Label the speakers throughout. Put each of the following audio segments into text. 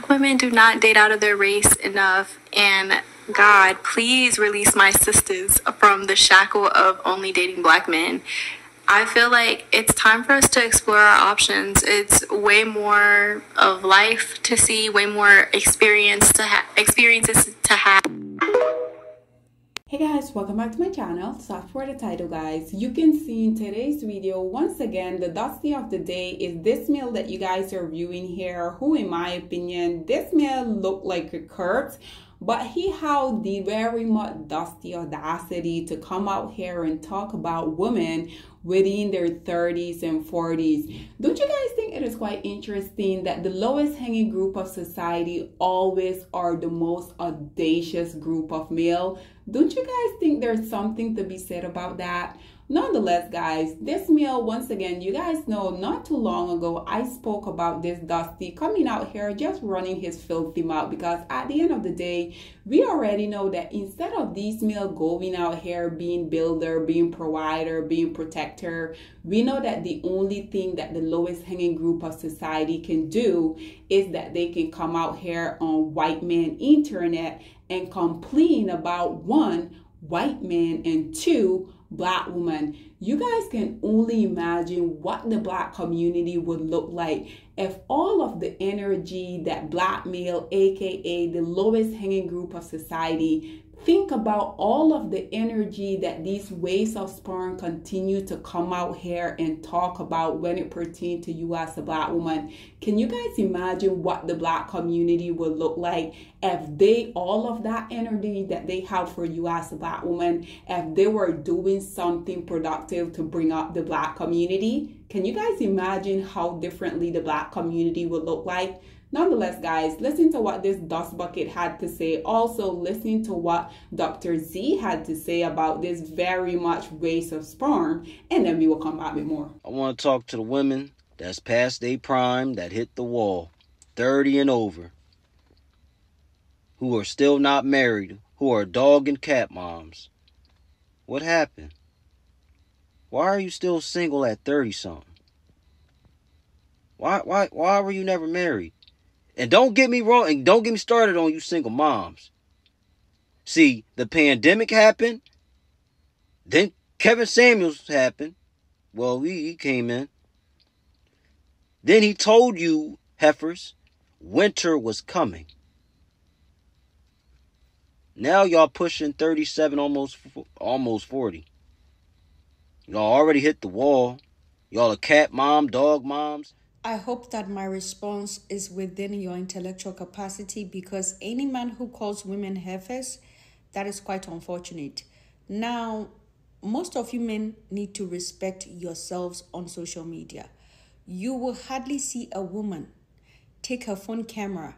Speaker 1: women do not date out of their race enough, and God, please release my sisters from the shackle of only dating black men. I feel like it's time for us to explore our options. It's way more of life to see, way more experiences to have.
Speaker 2: Hey guys, welcome back to my channel. So for the title, guys, you can see in today's video, once again, the dusty of the day is this male that you guys are viewing here, who in my opinion, this male looked like a Kurt, but he had the very much dusty audacity to come out here and talk about women within their 30s and 40s. Don't you guys think it is quite interesting that the lowest hanging group of society always are the most audacious group of male? Don't you guys think there's something to be said about that? Nonetheless, guys, this male, once again, you guys know not too long ago, I spoke about this Dusty coming out here just running his filthy mouth, because at the end of the day, we already know that instead of these male going out here being builder, being provider, being protector, we know that the only thing that the lowest hanging group of society can do is that they can come out here on white man internet and complain about one, white man, and two, black woman. You guys can only imagine what the black community would look like if all of the energy that black male, aka the lowest hanging group of society, think about all of the energy that these waves of sperm continue to come out here and talk about when it pertains to you as a black woman. Can you guys imagine what the black community would look like if they, all of that energy that they have for you as a black woman, if they were doing something productive to bring up the black community? Can you guys imagine how differently the black community would look like? Nonetheless, guys, listen to what this dust bucket had to say. Also, listen to what Dr. Z had to say about this very much waste of sperm, and then we will come back with more.
Speaker 3: I want to talk to the women that's past their prime, that hit the wall, 30 and over, who are still not married, who are dog and cat moms. What happened? Why are you still single at 30-something? Why were you never married? And don't get me wrong, and don't get me started on you single moms. See, the pandemic happened. Then Kevin Samuels happened. Well, he came in. Then he told you, heifers, winter was coming. Now y'all pushing 37, almost 40. Y'all already hit the wall. Y'all are cat mom, dog moms.
Speaker 4: I hope that my response is within your intellectual capacity, because any man who calls women heifers, that is quite unfortunate. Now, most of you men need to respect yourselves on social media. You will hardly see a woman take her phone camera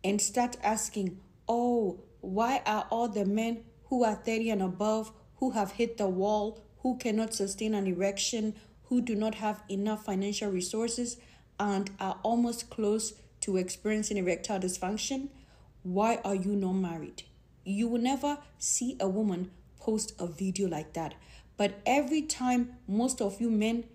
Speaker 4: and start asking, oh, why are all the men who are 30 and above, who have hit the wall, who cannot sustain an erection, who do not have enough financial resources, and are almost close to experiencing erectile dysfunction, why are you not married? You will never see a woman post a video like that. But every time most of you men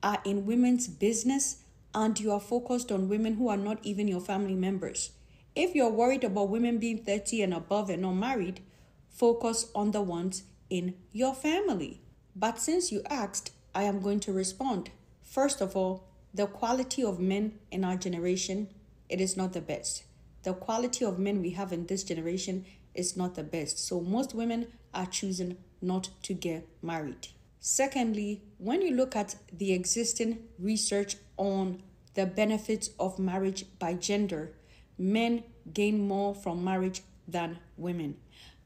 Speaker 4: are in women's business and you are focused on women who are not even your family members, if you're worried about women being 30 and above and not married, focus on the ones in your family. But since you asked, I am going to respond. First of all, the quality of men in our generation, it is not the best. The quality of men we have in this generation is not the best. So most women are choosing not to get married. Secondly, when you look at the existing research on the benefits of marriage by gender, men gain more from marriage than women.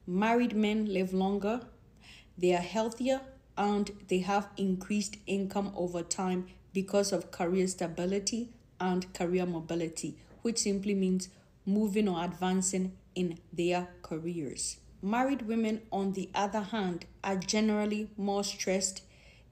Speaker 4: Married men live longer, they are healthier, and they have increased income over time because of career stability and career mobility, which simply means moving or advancing in their careers. Married women, on the other hand, are generally more stressed,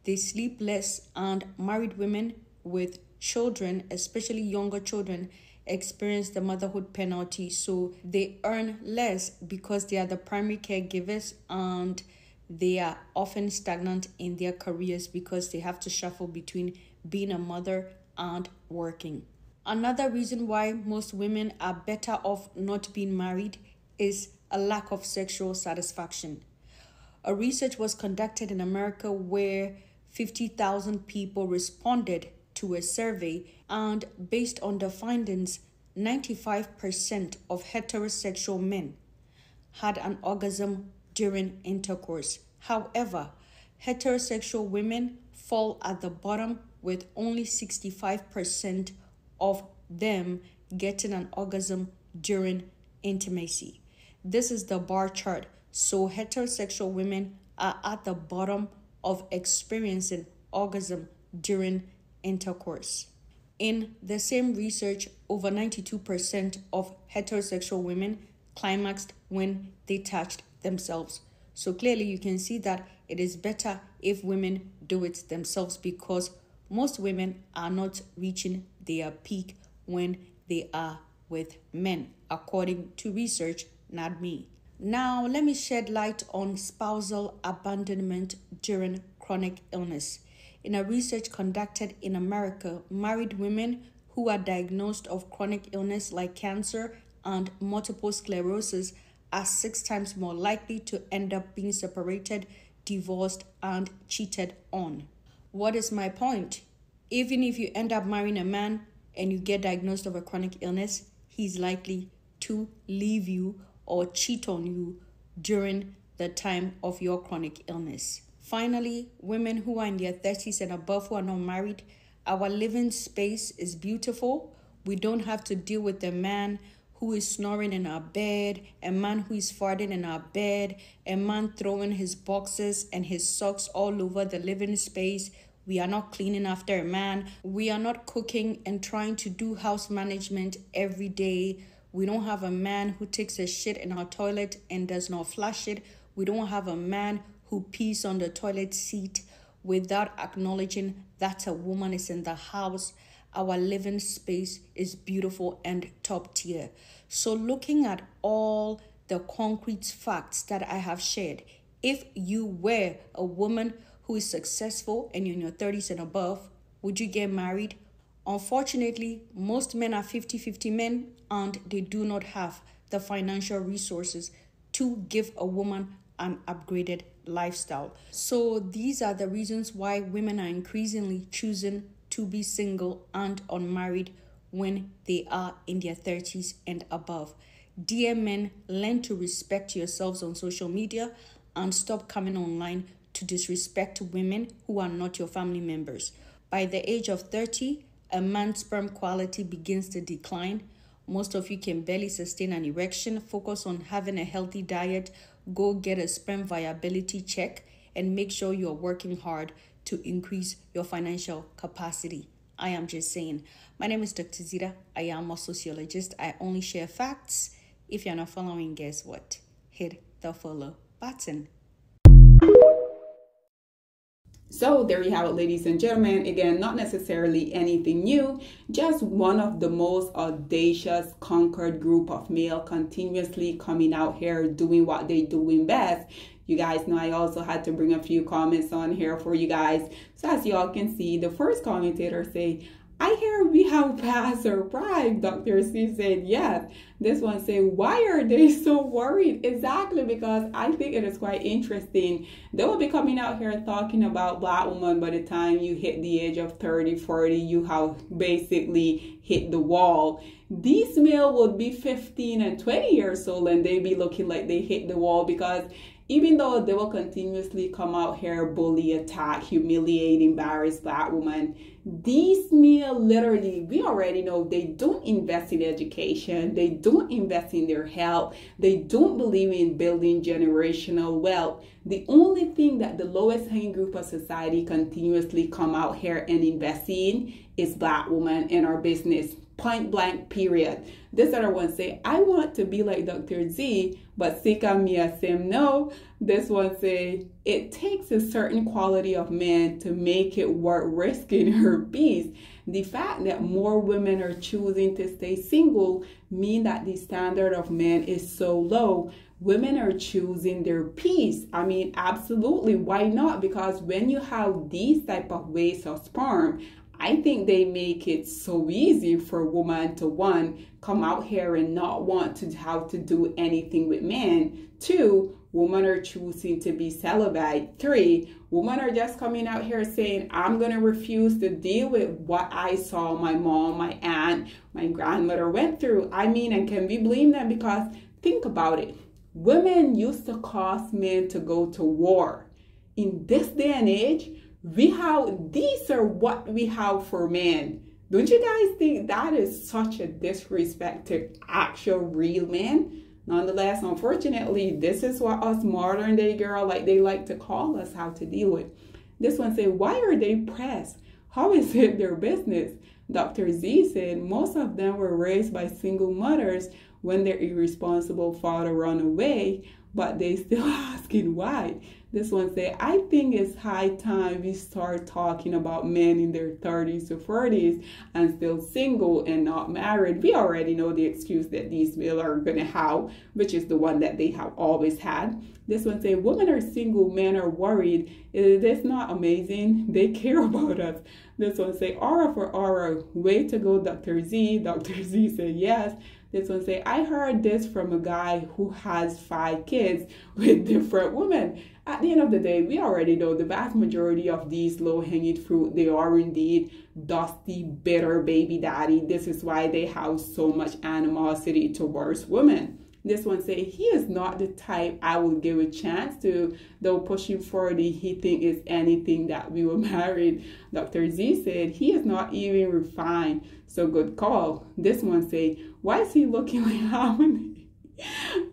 Speaker 4: they sleep less, and married women with children, especially younger children, experience the motherhood penalty, so they earn less because they are the primary caregivers, and they are often stagnant in their careers because they have to shuffle between being a mother and working. Another reason why most women are better off not being married is a lack of sexual satisfaction. A research was conducted in America where 50,000 people responded to a survey, and based on the findings, 95% of heterosexual men had an orgasm during intercourse. However, heterosexual women fall at the bottom, with only 65% of them getting an orgasm during intimacy. This is the bar chart. So heterosexual women are at the bottom of experiencing orgasm during intercourse. In the same research, over 92% of heterosexual women climaxed when they touched themselves. So clearly you can see that it is better if women do it themselves, because most women are not reaching their peak when they are with men, according to research, not me. Now, let me shed light on spousal abandonment during chronic illness. In a research conducted in America, married women who are diagnosed of chronic illness like cancer and multiple sclerosis are 6 times more likely to end up being separated, divorced, and cheated on. What is my point? Even if you end up marrying a man and you get diagnosed of a chronic illness, he's likely to leave you or cheat on you during the time of your chronic illness. Finally, women who are in their 30s and above who are not married, our living space is beautiful. We don't have to deal with a man who is snoring in our bed, a man who is farting in our bed, a man throwing his boxes and his socks all over the living space. We are not cleaning after a man. We are not cooking and trying to do house management every day. We don't have a man who takes a shit in our toilet and does not flush it. We don't have a man who pees on the toilet seat without acknowledging that a woman is in the house. Our living space is beautiful and top tier. So looking at all the concrete facts that I have shared, if you were a woman who is successful and you're in your 30s and above, would you get married? Unfortunately, most men are 50-50 men, and they do not have the financial resources to give a woman an upgraded lifestyle. So these are the reasons why women are increasingly choosing to be single and unmarried when they are in their 30s and above. Dear men, learn to respect yourselves on social media and stop coming online to disrespect women who are not your family members. By the age of 30, a man's sperm quality begins to decline. Most of you can barely sustain an erection. Focus on having a healthy diet. Go get a sperm viability check and make sure you're working hard to increase your financial capacity. I am just saying. My name is Dr. Zita. I am a sociologist. I only share facts. If you're not following, guess what? Hit the follow button.
Speaker 2: So there you have it, ladies and gentlemen. Again, not necessarily anything new, just one of the most audacious, conquered group of male continuously coming out here doing what they doing best. You guys know I also had to bring a few comments on here for you guys. So as y'all can see, the first commentator say, I hear we have passed our prime. Dr. C said, yes. This one said, why are they so worried? Exactly, because I think it is quite interesting. They will be coming out here talking about Black women by the time you hit the age of 30, 40, you have basically hit the wall. These male would be 15 and 20 years old and they be looking like they hit the wall, because even though they will continuously come out here, bully, attack, humiliate, embarrass Black women, these men literally, we already know they don't invest in education, they don't invest in their health, they don't believe in building generational wealth. The only thing that the lowest hanging group of society continuously come out here and invest in is Black women in our business. Point blank, period. This other one say, I want to be like Dr. Z, but Sika Mia Sim no. This one say, it takes a certain quality of man to make it worth risking her peace. The fact that more women are choosing to stay single mean that the standard of men is so low. Women are choosing their peace. I mean, absolutely. Why not? Because when you have these type of waste of sperm, I think they make it so easy for women to, one, come out here and not want to have to do anything with men. Two, women are choosing to be celibate. Three, women are just coming out here saying, I'm going to refuse to deal with what I saw my mom, my aunt, my grandmother went through. I mean, and can we blame them? Because think about it. Women used to cause men to go to war. In this day and age, these are what we have for men. Don't you guys think that is such a disrespect to actual real men? Nonetheless, unfortunately, this is what us modern day girl, like they like to call us, how to deal with. This one said, why are they pressed? How is it their business? Dr. Z said most of them were raised by single mothers when their irresponsible father ran away, but they still asking why. This one say, I think it's high time we start talking about men in their 30s to 40s and still single and not married. We already know the excuse that these men are going to have, which is the one that they have always had. This one say, women are single, men are worried. Is this not amazing? They care about us. This one say, aura for aura. Way to go, Dr. Z. Dr. Z said yes. This one say, I heard this from a guy who has 5 kids with different women. At the end of the day, we already know the vast majority of these low-hanging fruit, they are indeed dusty, bitter baby daddy. This is why they have so much animosity towards women. This one say, he is not the type I will give a chance to, though pushing 40, he think it's anything that we were married. Dr. Z said, he is not even refined, so good call. This one say, why is he looking like Harmony?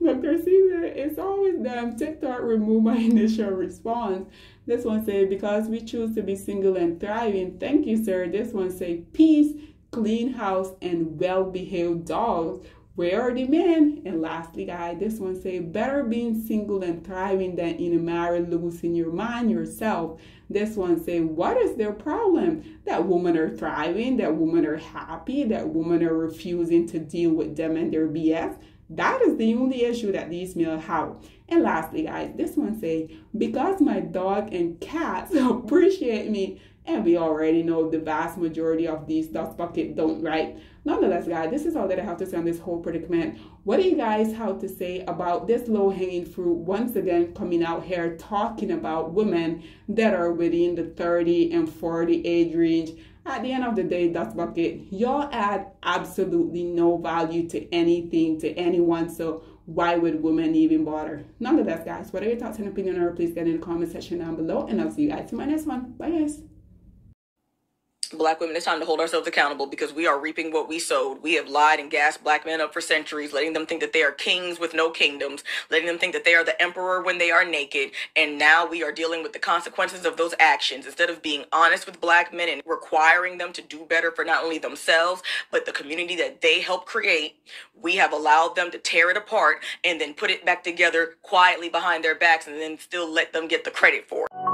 Speaker 2: Dr. C said, it's always them. TikTok remove my initial response. This one say, because we choose to be single and thriving. Thank you, sir. This one say, peace, clean house, and well-behaved dogs. Where are the men? And lastly, guys, this one say, better being single and thriving than in a marriage losing your mind yourself. This one say, what is their problem? That women are thriving, that women are happy, that women are refusing to deal with them and their BS. That is the only issue that these males have. And lastly, guys, this one say, because my dog and cats appreciate me. And we already know the vast majority of these dust bucket don't, right? Nonetheless, guys, this is all that I have to say on this whole predicament. What do you guys have to say about this low-hanging fruit once again coming out here talking about women that are within the 30 and 40 age range? At the end of the day, dust bucket, y'all add absolutely no value to anything, to anyone, so why would women even bother? Nonetheless, guys, what are your thoughts and opinion, or please get in the comment section down below, and I'll see you guys in my next one. Bye, guys.
Speaker 5: Black women, it's time to hold ourselves accountable because we are reaping what we sowed. We have lied and gassed black men up for centuries, letting them think that they are kings with no kingdoms, letting them think that they are the emperor when they are naked. And now we are dealing with the consequences of those actions. Instead of being honest with black men and requiring them to do better for not only themselves, but the community that they helped create, we have allowed them to tear it apart and then put it back together quietly behind their backs and then still let them get the credit for it.